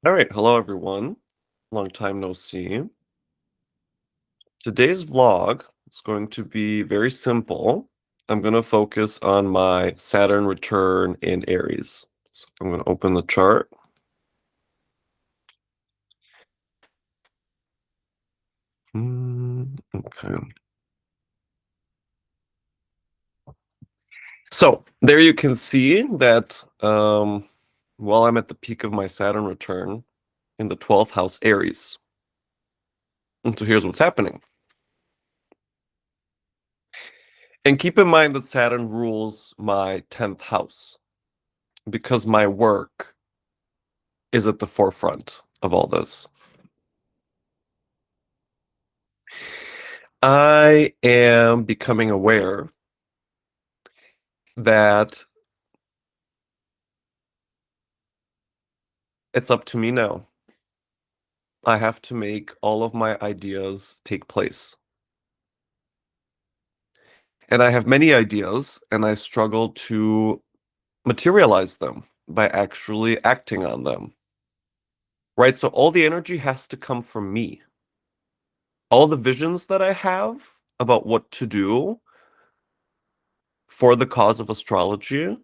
All right, hello everyone. Long time no see. Today's vlog is going to be very simple. I'm going to focus on my Saturn return in Aries. So I'm going to open the chart. Okay. So there you can see that while I'm at the peak of my Saturn return in the 12th house Aries. And so here's what's happening. And keep in mind that Saturn rules my 10th house because my work is at the forefront of all this. I am becoming aware that it's up to me now. I have to make all of my ideas take place. And I have many ideas, and I struggle to materialize them by actually acting on them. Right? So all the energy has to come from me. All the visions that I have about what to do for the cause of astrology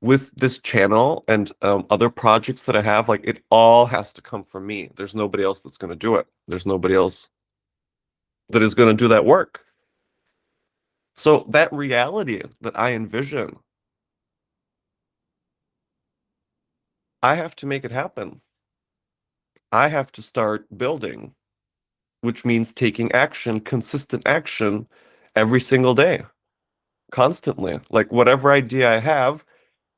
with this channel and other projects that I have, like it all has to come from me. There's nobody else that's going to do it. There's nobody else that is going to do that work. So that reality that I envision, I have to make it happen. I have to start building, which means taking action, consistent action every single day, constantly. Like whatever idea I have,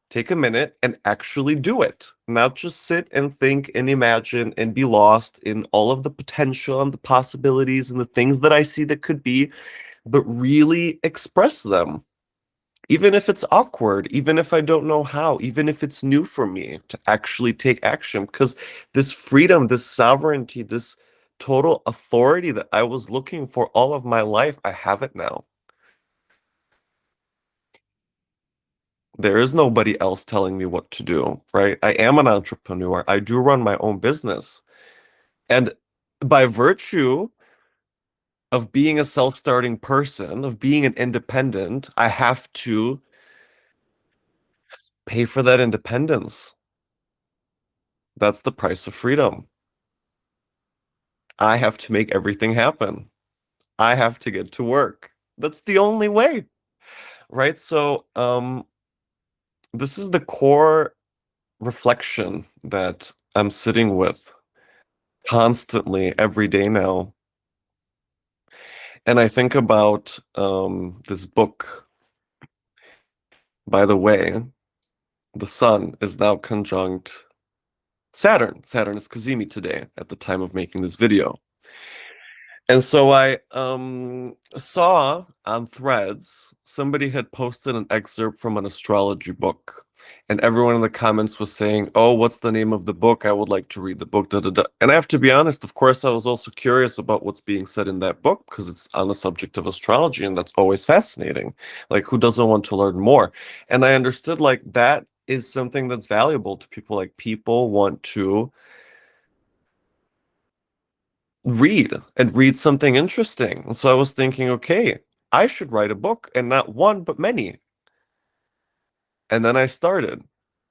take a minute and actually do it. Not just sit and think and imagine and be lost in all of the potential and the possibilities and the things that I see that could be, but really express them. Even if it's awkward, even if I don't know how, even if it's new for me to actually take action, because this freedom, this sovereignty, this total authority that I was looking for all of my life, I have it now. There is nobody else telling me what to do, right? I am an entrepreneur. I do run my own business. And by virtue of being a self-starting person, of being an independent, I have to pay for that independence. That's the price of freedom. I have to make everything happen. I have to get to work. That's the only way, right? So, this is the core reflection that I'm sitting with constantly every day now. And I think about this book. By the way, the sun is now conjunct Saturn. Saturn is Cazimi today at the time of making this video. And so I saw on Threads somebody had posted an excerpt from an astrology book, and everyone in the comments was saying, "Oh, what's the name of the book? I would like to read the book." Da, da, da. And I have to be honest, of course, I was also curious about what's being said in that book because it's on the subject of astrology, and that's always fascinating. Like, who doesn't want to learn more? And I understood like that is something that's valuable to people. Like, people want to read and read something interesting. So I was thinking, okay, I should write a book and not one, but many. And then I started.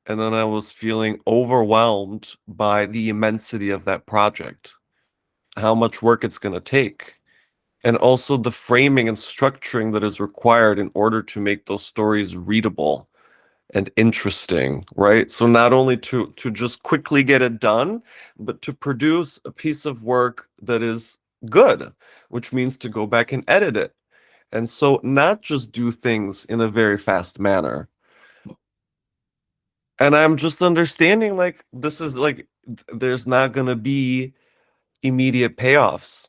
And then I was feeling overwhelmed by the immensity of that project, how much work it's going to take, and also the framing and structuring that is required in order to make those stories readable and interesting, right? So not only to just quickly get it done, but to produce a piece of work that is good, which means to go back and edit it. And so not just do things in a very fast manner. And I'm just understanding like this is like there's not gonna be immediate payoffs.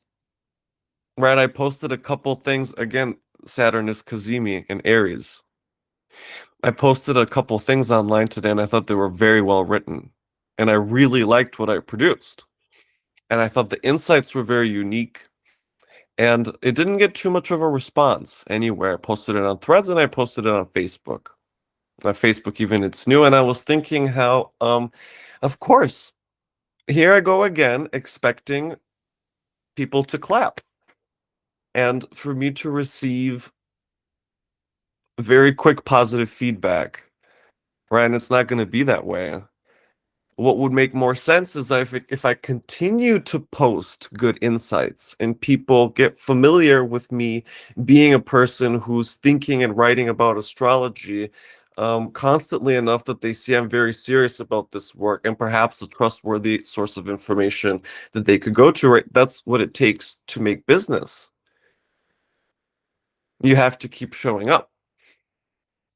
Right? I posted a couple things again, Saturn is Kazemi in Aries. I posted a couple things online today and I thought they were very well written. And I really liked what I produced. And I thought the insights were very unique. And it didn't get too much of a response anywhere. I posted it on Threads and I posted it on Facebook. Facebook even it's new, and I was thinking how, of course, here I go again, expecting people to clap and for me to receive very quick positive feedback, right? And it's not going to be that way. What would make more sense is if I continue to post good insights and people get familiar with me being a person who's thinking and writing about astrology constantly enough that they see I'm very serious about this work and perhaps a trustworthy source of information that they could go to, right? That's what it takes to make business. You have to keep showing up.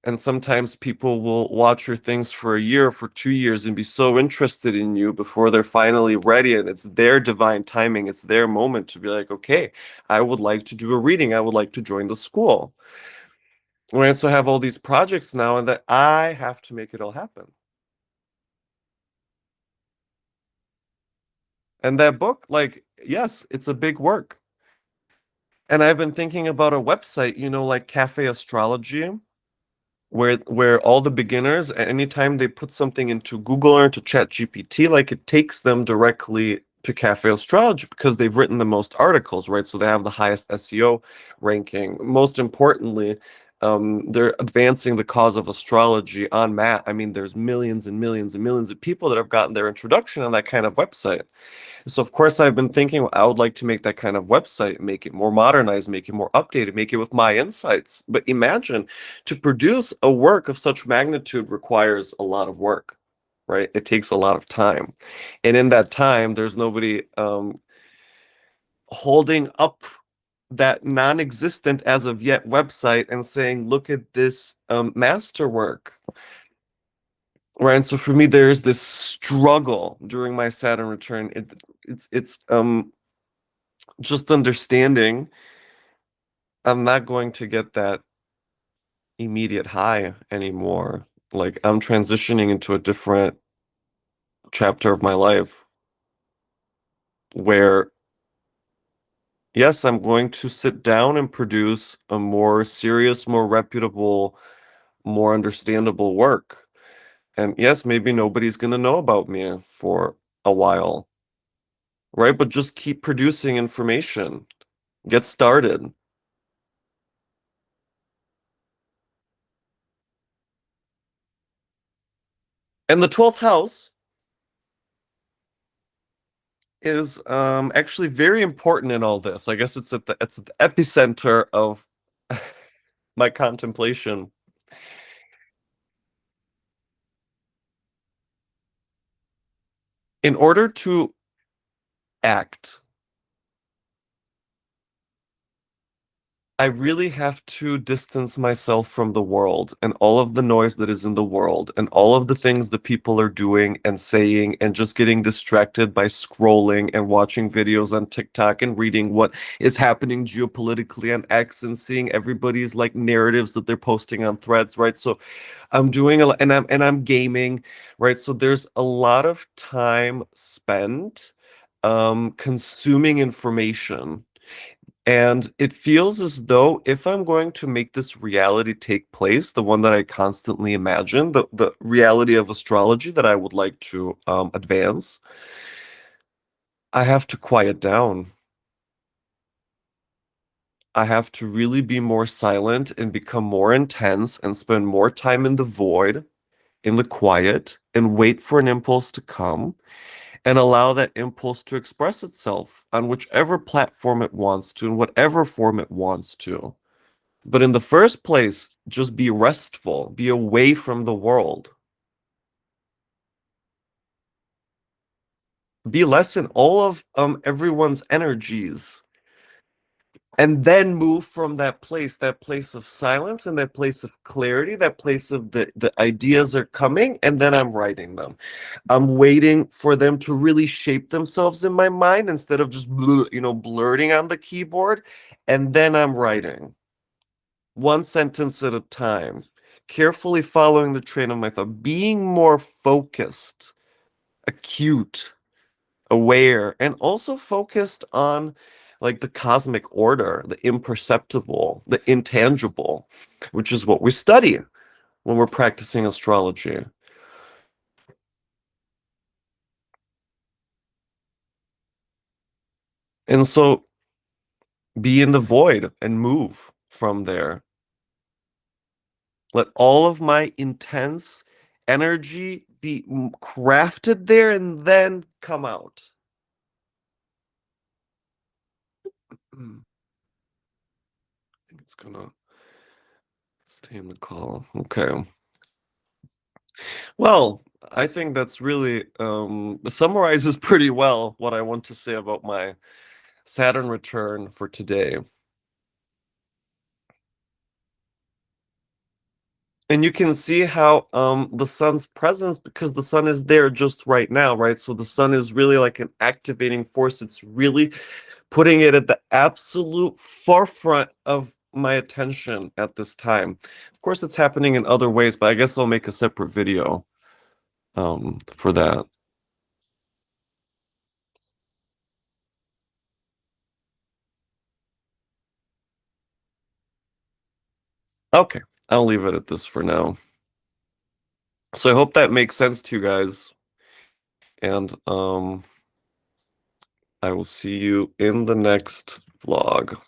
And sometimes people will watch your things for a year, for 2 years, and be so interested in you before they're finally ready. And it's their divine timing. It's their moment to be like, okay, I would like to do a reading. I would like to join the school. We also have all these projects now, and that I have to make it all happen. And that book, like, yes, it's a big work. And I've been thinking about a website, like Cafe Astrology, where all the beginners, anytime they put something into Google or into ChatGPT, like it takes them directly to Cafe Astrology because they've written the most articles, right? So they have the highest SEO ranking. Most importantly, they're advancing the cause of astrology on math. I mean, there's millions and millions and millions of people that have gotten their introduction on that kind of website. So of course I've been thinking, well, I would like to make that kind of website, make it more modernized, make it more updated, make it with my insights. But imagine to produce a work of such magnitude requires a lot of work, right? It takes a lot of time. And in that time, there's nobody holding up that non-existent as of yet website and saying, look at this masterwork. Right. And so for me, there's this struggle during my Saturn return. It's just understanding I'm not going to get that immediate high anymore. Like I'm transitioning into a different chapter of my life where, yes, I'm going to sit down and produce a more serious, more reputable, more understandable work. And yes, maybe nobody's going to know about me for a while, right? But just keep producing information. Get started. And the 12th house is actually very important in all this. I guess it's at the epicenter of my contemplation. In order to act, I really have to distance myself from the world and all of the noise that is in the world and all of the things that people are doing and saying and just getting distracted by scrolling and watching videos on TikTok and reading what is happening geopolitically on X and seeing everybody's like narratives that they're posting on threads, right? So I'm doing a lot and I'm gaming, right? So there's a lot of time spent consuming information, and it feels as though if I'm going to make this reality take place, the one that I constantly imagine, the reality of astrology that I would like to advance, I have to quiet down. I have to really be more silent and become more intense and spend more time in the void, in the quiet, and wait for an impulse to come and allow that impulse to express itself on whichever platform it wants to, in whatever form it wants to. But in the first place, just be restful, be away from the world, be less in all of everyone's energies, and then move from that place of silence and that place of clarity, that place of the ideas are coming, and then I'm writing them. I'm waiting for them to really shape themselves in my mind instead of just blurting on the keyboard, and then I'm writing. One sentence at a time, carefully following the train of my thought, being more focused, acute, aware, and also focused on like the cosmic order, the imperceptible, the intangible, which is what we study, when we're practicing astrology. And so be in the void and move from there. Let all of my intense energy be crafted there and then come out. I think it's gonna stay in the call. Okay. Well, I think that's really summarizes pretty well what I want to say about my Saturn return for today. And you can see how the sun's presence, because the sun is there just right now, right? So the sun is really like an activating force. It's really putting it at the absolute forefront of my attention at this time. Of course, it's happening in other ways, but I guess I'll make a separate video for that. Okay, I'll leave it at this for now. So I hope that makes sense to you guys, and I will see you in the next vlog.